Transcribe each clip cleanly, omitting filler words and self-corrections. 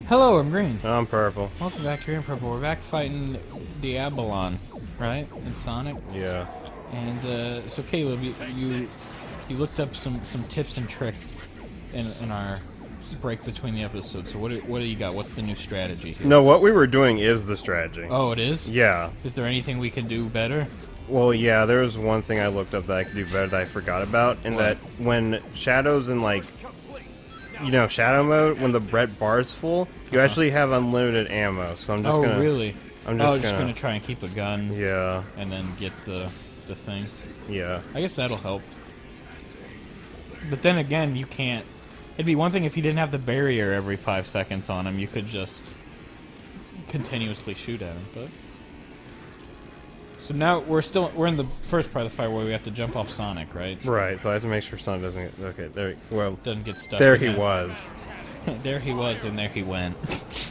Hello, I'm Green. I'm purple. Welcome back to Green Purple. We're back fighting Diabolon, right? In Sonic. Yeah. And so Caleb, you looked up some tips and tricks in our break between the episodes. So what do you got? What's the new strategy here? No, what we were doing is the strategy. Oh, it is? Yeah. Is there anything we can do better? Well, yeah, there was one thing I looked up that I could do better that I forgot about, and that when Shadow's in, like, you know, Shadow mode, when the red bar's full, you actually have unlimited ammo, so I'm just gonna... Really? I'm just gonna try and keep a gun. Yeah. And then get the thing. Yeah. I guess that'll help. But then again, you can't... It'd be one thing if you didn't have the barrier every 5 seconds on him. You could just continuously shoot at him, but... So now we're in the first part of the fight where we have to jump off Sonic, right? Right, so I have to make sure Sonic doesn't get... Okay, there... Well... Doesn't get stuck. There he was. There he was, and there he went.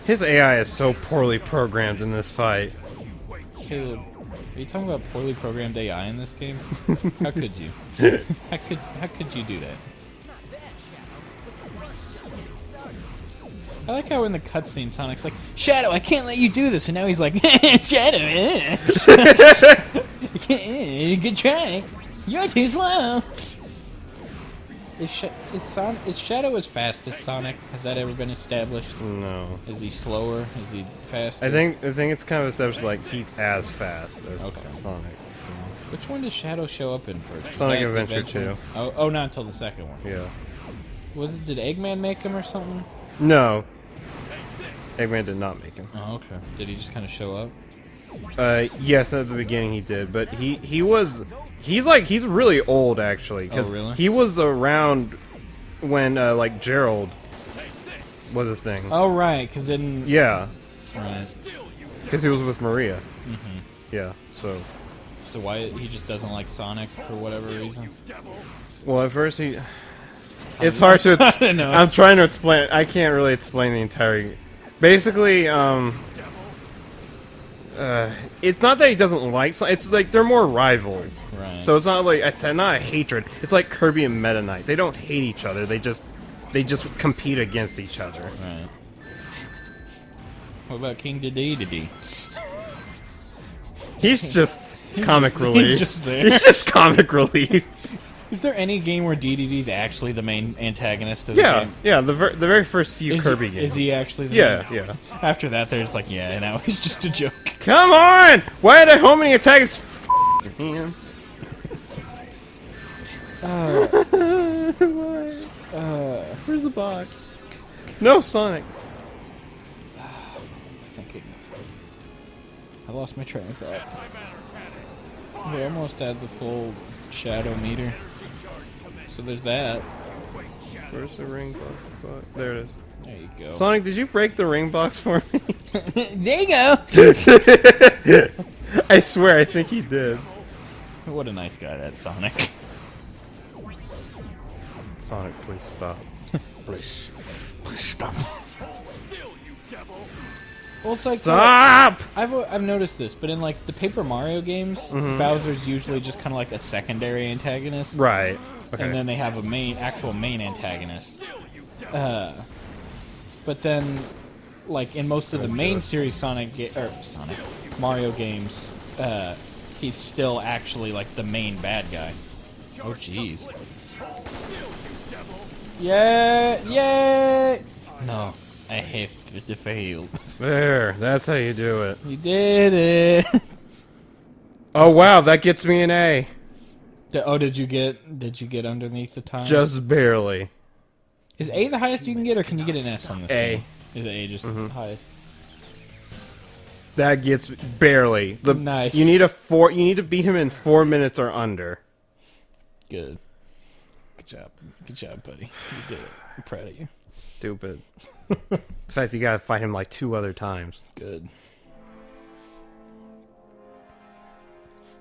His AI is so poorly programmed in this fight. Caleb, are you talking about poorly programmed AI in this game? How could you? How could you do that? I like how in the cutscene Sonic's like, Shadow, I can't let you do this, and now he's like, Shadow, good try. You're too slow. Is Shadow as fast as Sonic? Has that ever been established? No. Is he slower? Is he faster? I think it's kind of established like he's as fast as Sonic. Which one does Shadow show up in first? Sonic Adventure 2. Oh, not until the second one. Yeah. Did Eggman make him or something? No. Eggman did not make him. Oh, okay. Did he just kind of show up? Yes, at the beginning he did, but he's really old actually. Oh, really? He was around when like Gerald was a thing. Oh, right, because then... Yeah. Right. Because he was with Maria. Mm-hmm. Yeah, so... So why he just doesn't like Sonic for whatever reason? Well, at first he... It's hard to... I'm trying to explain... I can't really explain the entire... Basically, it's not that he doesn't like Sonic, it's like they're more rivals. Right. So it's not like... It's not a hatred. It's like Kirby and Meta Knight. They don't hate each other, they just compete against each other. Right. What about King Dedede? He's just comic relief. He's just there. He's just comic relief. Is there any game where DDD's actually the main antagonist of the game? Yeah, the very first few Kirby games. Is he actually the Yeah, main? yeah. After that, they're just like, yeah, now he's just a joke. Come on! Why are the homing attacks hand? Where's the box? No, Sonic. Thinking. I lost my train of thought. We almost had the full Shadow meter. So there's that. Where's the ring box? There it is. There you go. Sonic, did you break the ring box for me? There you go! I swear, I think he did. What a nice guy that Sonic. Sonic, please stop. Please stop. Well, it's like, Stop! I've noticed this, but in like the Paper Mario games, Bowser's usually just kind of like a secondary antagonist, Right. Okay. and then they have a actual main antagonist. But then, like in most of the main series Mario games, he's still actually like the main bad guy. Oh jeez. Yeah. No, I have to fail. There, that's how you do it. You did it. Oh wow, that gets me an A. Did you get underneath the time? Just barely. Is A the highest you can get, or can you get an S on this? A. Game? Is A just the highest? That gets barely. Nice. You need to beat him in 4 minutes or under. Good. Good job, buddy. You did it. I'm proud of you. Stupid. The fact you gotta fight him like 2 other times. Good.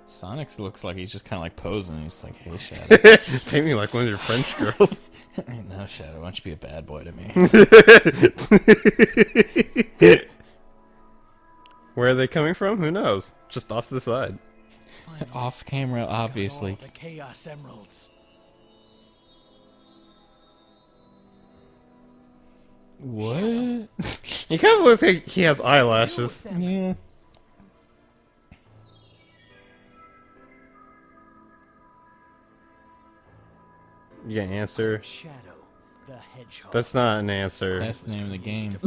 Sonic looks like he's just kind of like posing. He's like, "Hey, Shadow." Take me like one of your French girls. No, Shadow. Why don't you be a bad boy to me? Where are they coming from? Who knows? Just off to the side. Off camera, obviously. The Chaos Emeralds. What? He kind of looks like he has eyelashes. Yeah. You get an answer. Shadow, the Hedgehog. That's not an answer. That's the name of the game.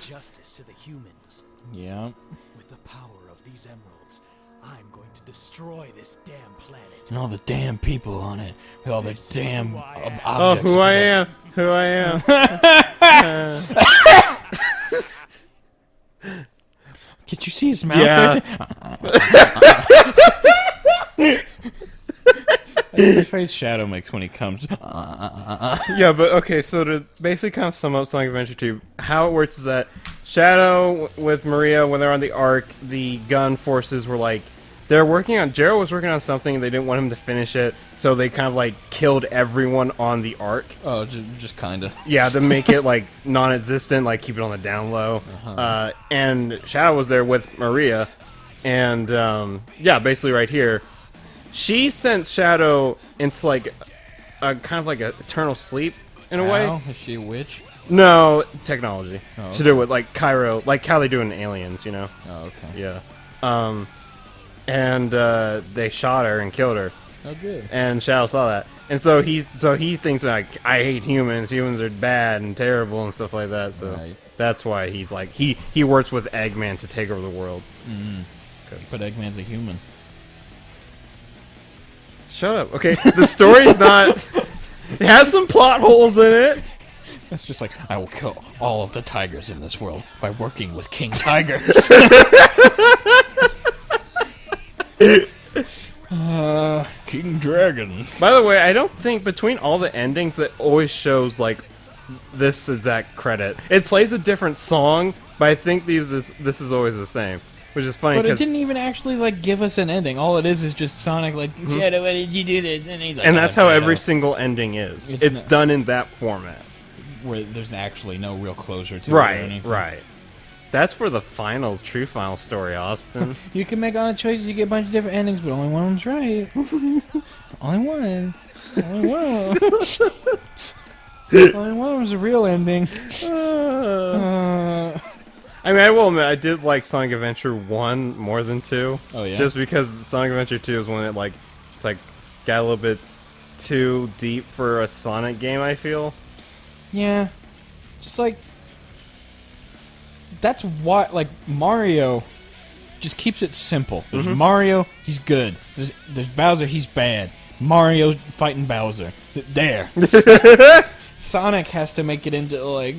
Justice to the humans. Yeah. With the power of these emeralds, I'm going to destroy this damn planet. And all the damn people on it. With all the This is damn who I am. Oh, objects. who I am. Who I am. Did you see his mouth? Yeah. The face Shadow makes when he comes. Yeah, but okay, so to basically kind of sum up Sonic Adventure 2, how it works is that Shadow with Maria, when they're on the Ark, the gun forces were like, they're working on, Jero was working on something, and they didn't want him to finish it, so they kind of like killed everyone on the Ark. Oh, just kinda. Yeah, to make it like non-existent, like keep it on the down low. And Shadow was there with Maria, and yeah, basically right here, she sent Shadow into like a kind of like a eternal sleep in a way. How? Is she a witch? No, technology. Oh, To do with like Cairo, like how they do in Aliens, you know? Oh, okay. Yeah. And they shot her and killed her. Oh, good. And Shadow saw that, and so he thinks like, I hate humans. Humans are bad and terrible and stuff like that. So Right. that's why he's like he works with Eggman to take over the world. But Eggman's a human. Shut up. Okay, the story's not. It has some plot holes in it. It's just like, I will kill all of the tigers in this world by working with King Tiger. King Dragon. By the way, I don't think between all the endings it always shows like this exact credit. It plays a different song, but I think this is always the same, which is funny. But it 'cause- didn't even actually like give us an ending. All it is just Sonic like, Shadow, why did you do this? And he's like, and "Oh, that's how Shadow." every single ending is. It's It's not- done in that format. Where there's actually no real closure to it or Right, anything. right. That's for the final, true final story, Austin. You can make all the choices, you get a bunch of different endings, but only one of them's right. Only one. Only one. Only one of them's a real ending. I mean, I will admit, I did like Sonic Adventure 1 more than 2. Oh, yeah? Just because Sonic Adventure 2 is when it's like got a little bit too deep for a Sonic game, I feel. Yeah. Just like, that's why, like, Mario just keeps it simple. There's Mario, he's good. There's Bowser, he's bad. Mario fighting Bowser. There. Sonic has to make it into, like,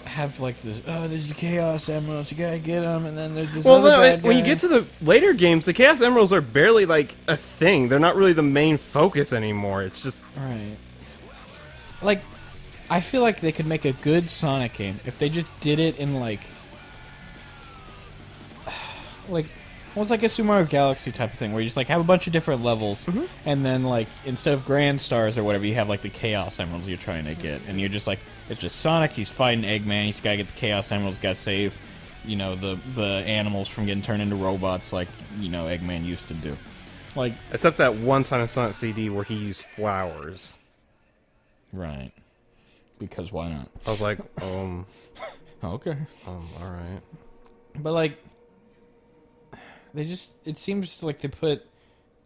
have, like, this, oh, there's the Chaos Emeralds, you gotta get them, and then there's this Well, other no, bad when you guy. get to the later games, the Chaos Emeralds are barely like a thing. They're not really the main focus anymore. It's just Right. Like, I feel like they could make a good Sonic game if they just did it in, like, almost like a Super Mario Galaxy type of thing, where you just, like, have a bunch of different levels, and then, like, instead of Grand Stars or whatever, you have, like, the Chaos Emeralds you're trying to get, and you're just, like, it's just Sonic, he's fighting Eggman, he's gotta get the Chaos Emeralds, gotta save, you know, the animals from getting turned into robots like, you know, Eggman used to do. Like, except that one time in Sonic CD where he used flowers. right. Because why not? I was like, Okay. all right. But, like, they just, it seems like they put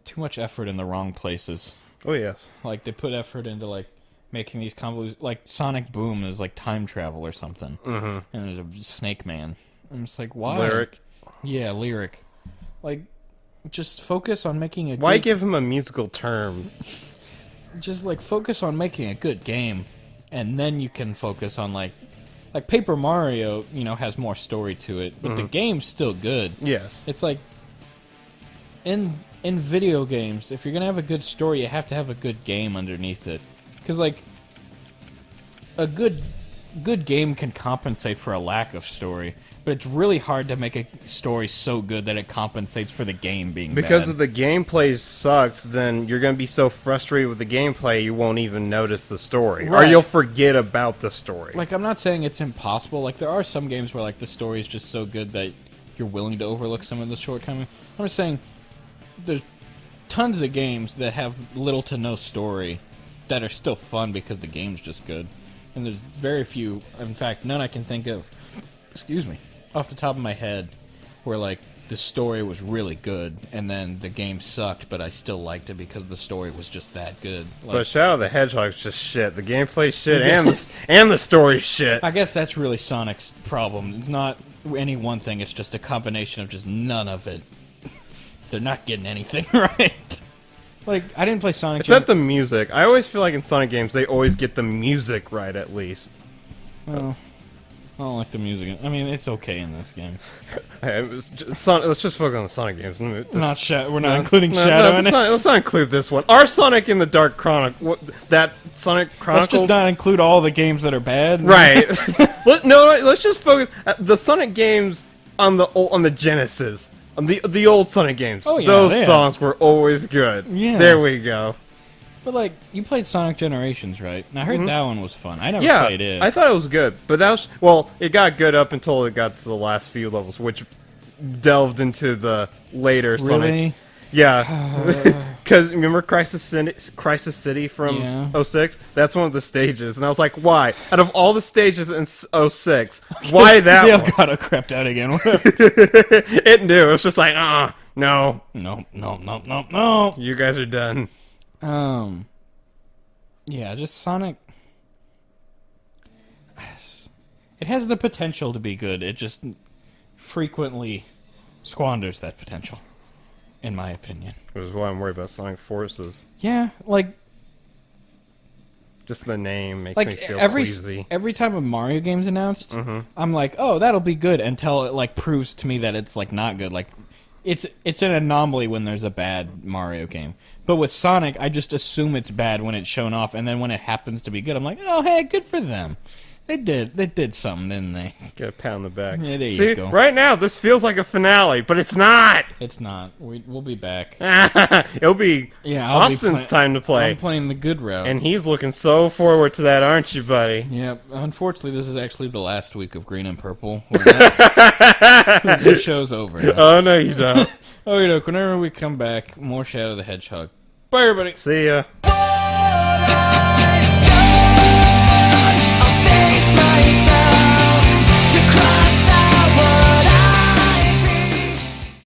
too much effort in the wrong places. Oh yes. Like, they put effort into, like, making these convoluted, like, Sonic Boom is, like, time travel or something. And there's a Snake Man. I'm just like, why? Lyric. Yeah, Lyric. Like, just focus on making a Why good... give him a musical term? Just, like, focus on making a good game. And then you can focus on, like Paper Mario, you know, has more story to it. But the game's still good. Yes. It's like, in video games, if you're gonna have a good story, you have to have a good game underneath it. Because, like, a good game can compensate for a lack of story, but it's really hard to make a story so good that it compensates for the game being Because bad. if the gameplay sucks, then you're going to be so frustrated with the gameplay you won't even notice the story. Or Right. you'll forget about the story. Like, I'm not saying it's impossible. Like, there are some games where, like, the story is just so good that you're willing to overlook some of the shortcomings. I'm just saying, there's tons of games that have little to no story that are still fun because the game's just good. and there's very few. In fact, none I can think of. Excuse me, off the top of my head, where like the story was really good, and then the game sucked, but I still liked it because the story was just that good. Like, But Shadow the Hedgehog's just shit. The gameplay shit and the story shit. I guess that's really Sonic's problem. It's not any one thing. It's just a combination of just none of it. They're not getting anything right. Like, I didn't play Sonic. Except the music. I always feel like in Sonic games, they always get the music right, at least. Well, I don't like the music. I mean, it's okay in this game. Let's just focus on the Sonic games. We're not including Shadow in it. Let's not include this one. Our Sonic in the Dark Chronicle. That Sonic Chronicles. Let's just not include all the games that are bad. Right. Let's just focus. The Sonic games on the Genesis. The old Sonic games. Oh, yeah, those yeah. songs were always good. Yeah. There we go. But, like, you played Sonic Generations, right? And I heard that one was fun. I never Yeah, played it. I thought it was good, but that was it got good up until it got to the last few levels, which delved into the later Sonic. Really? Yeah, because remember Crisis City from Yeah. 06? That's one of the stages, and I was like, why? Out of all the stages in 06, why that Yeah, one? gotta crept out again. It knew. It was just like, no, No. you guys are done. Yeah, just Sonic. It has the potential to be good. It just frequently squanders that potential, in my opinion. Which is why I'm worried about Sonic Forces. Yeah, like Just the name makes me feel queasy. every time a Mario game's announced, I'm like, oh, that'll be good, until it like proves to me that it's like not good. Like, it's an anomaly when there's a bad Mario game. But with Sonic, I just assume it's bad when it's shown off, and then when it happens to be good, I'm like, oh, hey, good for them. They did something, didn't they? Get a pat on the back. Yeah, there you See, go. right now this feels like a finale, but it's not. It's not. We'll be back. It'll be I'll be Austin's time to play, I'm playing the good route. and he's looking so forward to that, aren't you, buddy? Yeah, unfortunately, this is actually the last week of Green and Purple. The show's over now. Oh no, you don't. Oh, you know, whenever we come back, more Shadow the Hedgehog. Bye, everybody. See ya.